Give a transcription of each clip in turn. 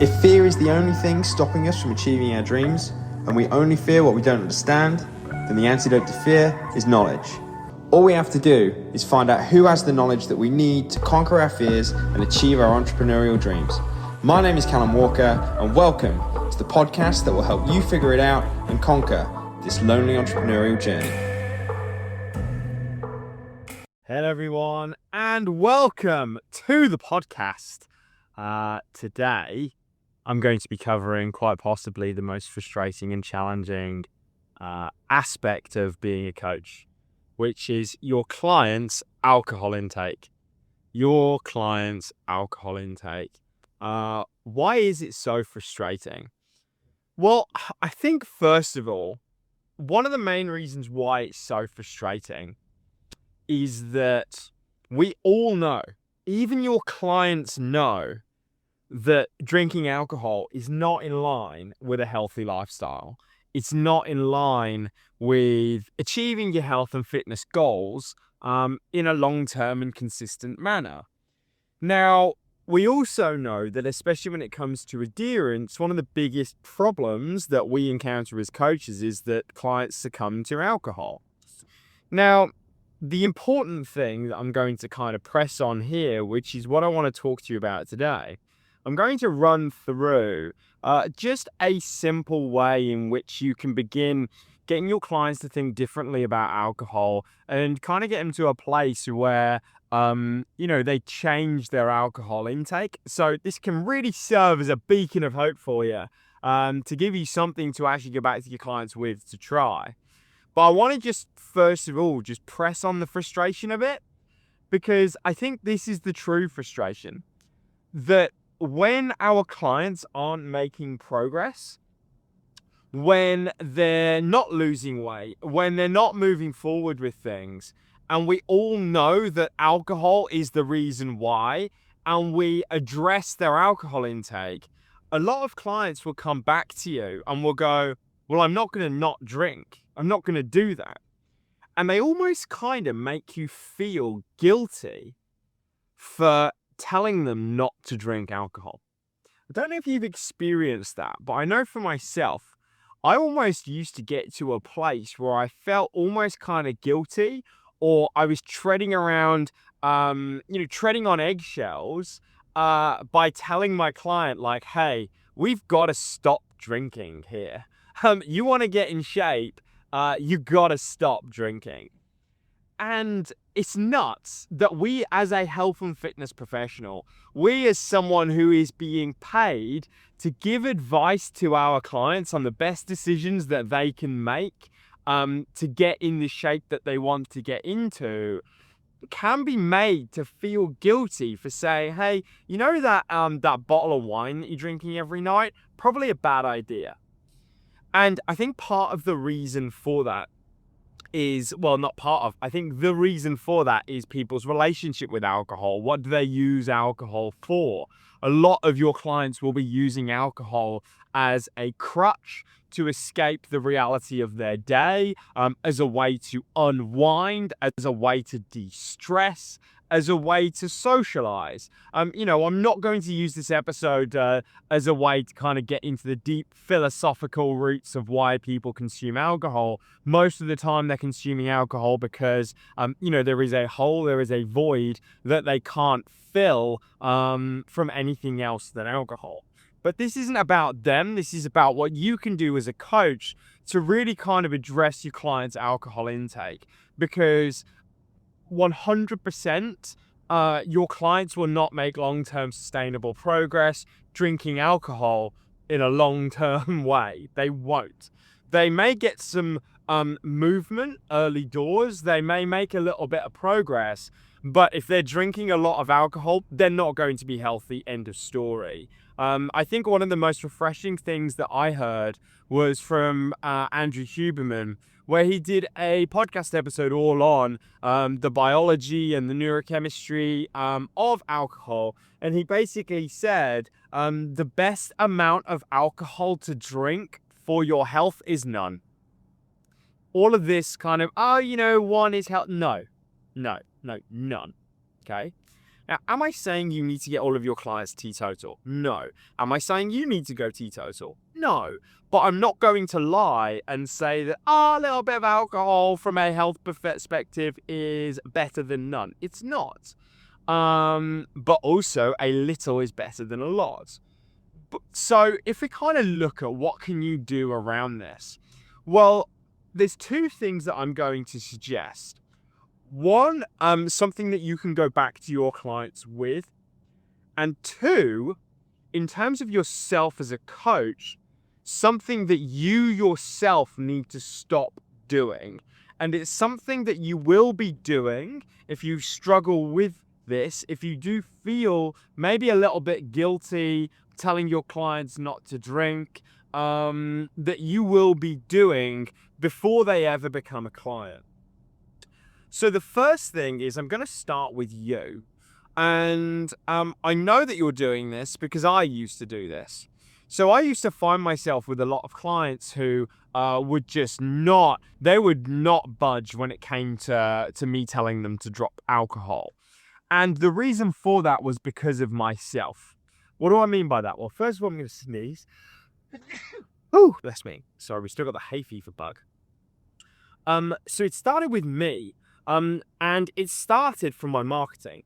If fear is the only thing stopping us from achieving our dreams, and we only fear what we don't understand, then the antidote to fear is knowledge. All we have to do is find out who has the knowledge that we need to conquer our fears and achieve our entrepreneurial dreams. My name is Callum Walker, and welcome to the podcast that will help you figure it out and conquer this lonely entrepreneurial journey. Hello everyone, and welcome to the podcast. Today, I'm going to be covering quite possibly the most frustrating and challenging aspect of being a coach, which is your client's alcohol intake. Your client's alcohol intake. Why is it so frustrating? Well, I think first of all, one of the main reasons why it's so frustrating is that we all know, even your clients know, that drinking alcohol is not in line with a healthy lifestyle. It's not in line with achieving your health and fitness goals in a long-term and consistent manner. Now, we also know that, especially when it comes to adherence, one of the biggest problems that we encounter as coaches is that clients succumb to alcohol. Now, the important thing that I'm going to kind of press on here, which is what I want to talk to you about today, I'm going to run through just a simple way in which you can begin getting your clients to think differently about alcohol and kind of get them to a place where, they change their alcohol intake. So this can really serve as a beacon of hope for you, to give you something to actually go back to your clients with to try. But I want to just, first of all, just press on the frustration a bit, because I think this is the true frustration. That when our clients aren't making progress, when they're not losing weight, when they're not moving forward with things, and we all know that alcohol is the reason why, and we address their alcohol intake, a lot of clients will come back to you and will go, well, I'm not going to not drink. I'm not going to do that. And they almost kind of make you feel guilty for telling them not to drink alcohol. I don't know if you've experienced that, but I know for myself, I almost used to get to a place where I felt almost kind of guilty, or I was treading around, treading on eggshells by telling my client, like, hey, we've got to stop drinking here. You want to get in shape, you got to stop drinking. And it's nuts that we, as a health and fitness professional, we as someone who is being paid to give advice to our clients on the best decisions that they can make to get in the shape that they want to get into, can be made to feel guilty for saying, hey, you know that bottle of wine that you're drinking every night? Probably a bad idea. And I think part of the reason for that is, I think the reason for that is people's relationship with alcohol. What do they use alcohol for? A lot of your clients will be using alcohol as a crutch to escape the reality of their day, as a way to unwind, as a way to de-stress, as a way to socialize. I'm not going to use this episode as a way to kind of get into the deep philosophical roots of why people consume alcohol. Most of the time they're consuming alcohol because, there is a hole, there is a void that they can't fill from anything else than alcohol. But this isn't about them. This is about what you can do as a coach to really kind of address your client's alcohol intake, because 100% your clients will not make long-term sustainable progress drinking alcohol in a long-term way. They won't. They may get some movement early doors. They may make a little bit of progress, but if they're drinking a lot of alcohol, they're not going to be healthy. End of story. I think one of the most refreshing things that I heard was from Andrew Huberman, where he did a podcast episode all on the biology and the neurochemistry of alcohol. And he basically said the best amount of alcohol to drink for your health is none. All of this kind of, one is health. No, none. Okay. Now, am I saying you need to get all of your clients teetotal? No. Am I saying you need to go teetotal? No. But I'm not going to lie and say that a little bit of alcohol from a health perspective is better than none. It's not. But also a little is better than a lot. So if we kind of look at what can you do around this, well, there's two things that I'm going to suggest. One, something that you can go back to your clients with. And two, in terms of yourself as a coach, something that you yourself need to stop doing. And it's something that you will be doing if you struggle with this, if you do feel maybe a little bit guilty telling your clients not to drink, that you will be doing before they ever become a client. So the first thing is I'm going to start with you. And I know that you're doing this because I used to do this. So I used to find myself with a lot of clients who would not budge when it came to me telling them to drop alcohol. And the reason for that was because of myself. What do I mean by that? Well, first of all, I'm going to sneeze. Oh, bless me. Sorry, we still got the hay fever bug. So it started with me. And it started from my marketing.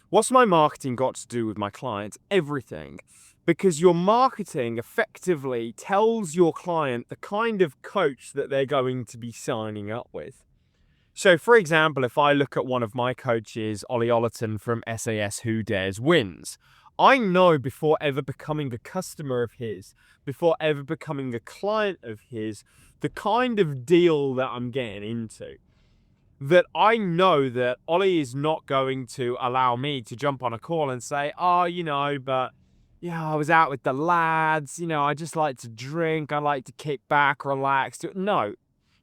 What's my marketing got to do with my clients? Everything. Because your marketing effectively tells your client the kind of coach that they're going to be signing up with. So, for example, if I look at one of my coaches, Ollie Ollerton from SAS Who Dares Wins, I know before ever becoming a customer of his, before ever becoming a client of his, the kind of deal that I'm getting into. That I know that Ollie is not going to allow me to jump on a call and say, I was out with the lads, I just like to drink, I like to kick back, relax. No,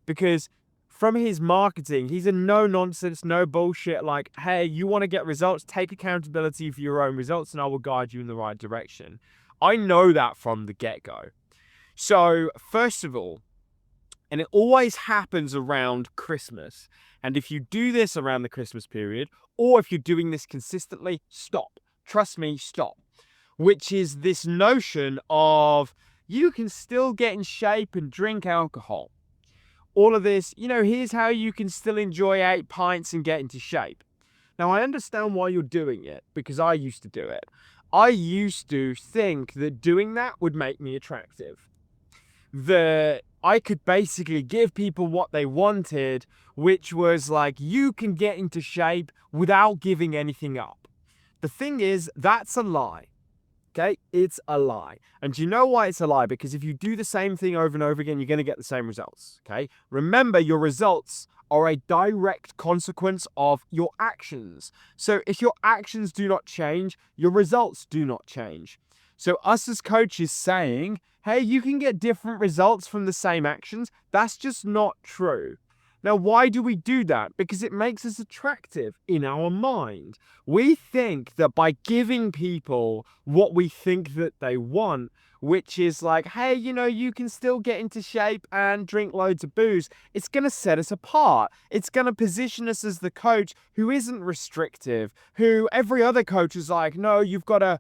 because from his marketing, he's a no-nonsense, no bullshit, like, hey, you want to get results, take accountability for your own results and I will guide you in the right direction. I know that from the get-go. So, first of all, and it always happens around Christmas. And if you do this around the Christmas period, or if you're doing this consistently, stop. Trust me, stop. Which is this notion of you can still get in shape and drink alcohol. All of this, here's how you can still enjoy 8 pints and get into shape. Now, I understand why you're doing it, because I used to do it. I used to think that doing that would make me attractive. That I could basically give people what they wanted, which was like, you can get into shape without giving anything up. The thing is, that's a lie. Okay, it's a lie. And do you know why it's a lie? Because if you do the same thing over and over again, you're going to get the same results. Okay, remember, your results are a direct consequence of your actions. So if your actions do not change, your results do not change. So us as coaches saying, hey, you can get different results from the same actions, that's just not true. Now, why do we do that? Because it makes us attractive in our mind. We think that by giving people what we think that they want, which is like, hey, you can still get into shape and drink loads of booze, it's going to set us apart. It's going to position us as the coach who isn't restrictive, who every other coach is like, no, you've got to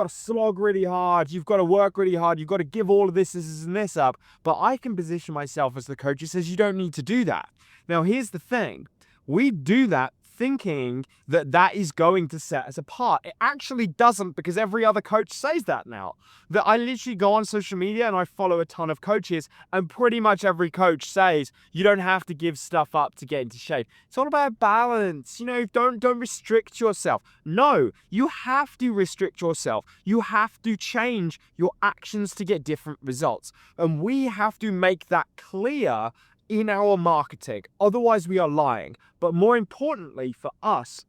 slog really hard, you've got to work really hard, you've got to give all of this and this up. But I can position myself as the coach who says you don't need to do that. Now, here's the thing. We do that thinking that that is going to set us apart. It actually doesn't, because every other coach says that now. That I literally go on social media and I follow a ton of coaches, and pretty much every coach says you don't have to give stuff up to get into shape. It's all about balance. Don't restrict yourself. No, you have to restrict yourself. You have to change your actions to get different results. And we have to make that clear in our marketing. Otherwise, we are lying. But more importantly for us,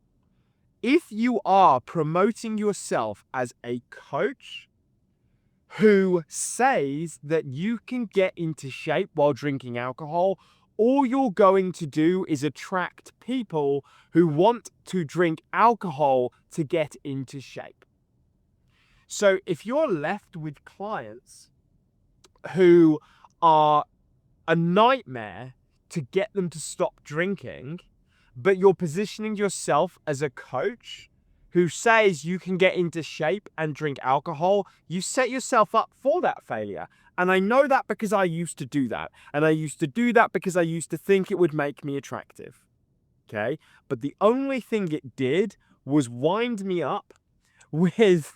if you are promoting yourself as a coach who says that you can get into shape while drinking alcohol, all you're going to do is attract people who want to drink alcohol to get into shape. So if you're left with clients who are a nightmare to get them to stop drinking, but you're positioning yourself as a coach who says you can get into shape and drink alcohol, you set yourself up for that failure. And I know that because I used to do that. And I used to do that because I used to think it would make me attractive. Okay? But the only thing it did was wind me up with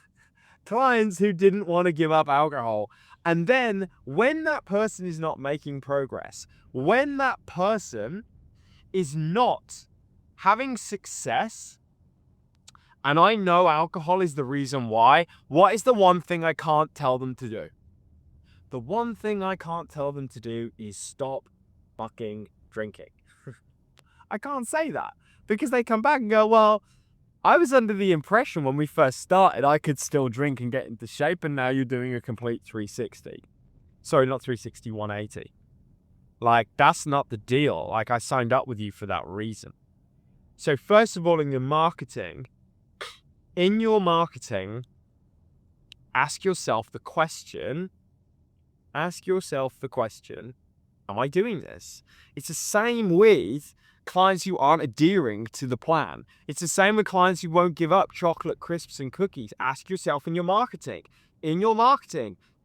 clients who didn't want to give up alcohol. And then when that person is not making progress, when that person is not having success, and I know alcohol is the reason why, what is the one thing I can't tell them to do? The one thing I can't tell them to do is stop fucking drinking. I can't say that because they come back and go, well, I was under the impression when we first started I could still drink and get into shape, and now you're doing a complete 360. Sorry, not 360, 180. Like, that's not the deal. Like, I signed up with you for that reason. So first of all, in your marketing, ask yourself the question, am I doing this? It's the same with clients who aren't adhering to the plan. It's the same with clients who won't give up chocolate crisps and cookies. Ask yourself in your marketing,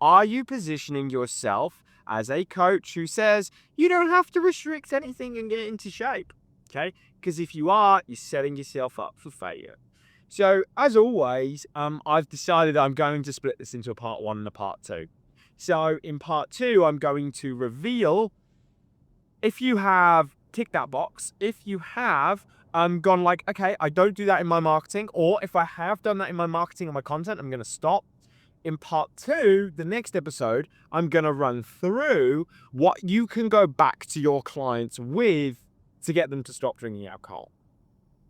are you positioning yourself as a coach who says you don't have to restrict anything and get into shape? Okay? Because if you are, you're setting yourself up for failure. So, as always, I've decided I'm going to split this into a part 1 and a part 2. So, in part 2, I'm going to reveal if you have ticked that box, if you have gone like, okay, I don't do that in my marketing, or if I have done that in my marketing and my content, I'm going to stop. In part 2, the next episode, I'm going to run through what you can go back to your clients with to get them to stop drinking alcohol.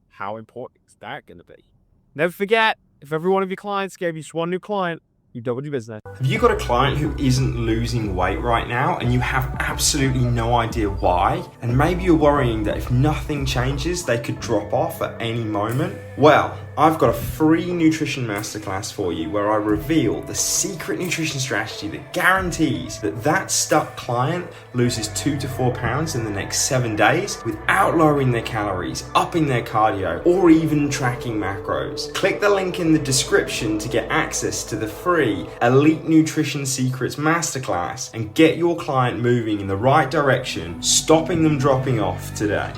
How important is that going to be? Never forget, if every one of your clients gave you just one new client, you doubled your business. Have you got a client who isn't losing weight right now and you have absolutely no idea why? And maybe you're worrying that if nothing changes, they could drop off at any moment? Well, I've got a free nutrition masterclass for you where I reveal the secret nutrition strategy that guarantees that stuck client loses 2 to 4 pounds in the next 7 days without lowering their calories, upping their cardio, or even tracking macros. Click the link in the description to get access to the free Elite Nutrition Secrets Masterclass and get your client moving in the right direction, stopping them dropping off today.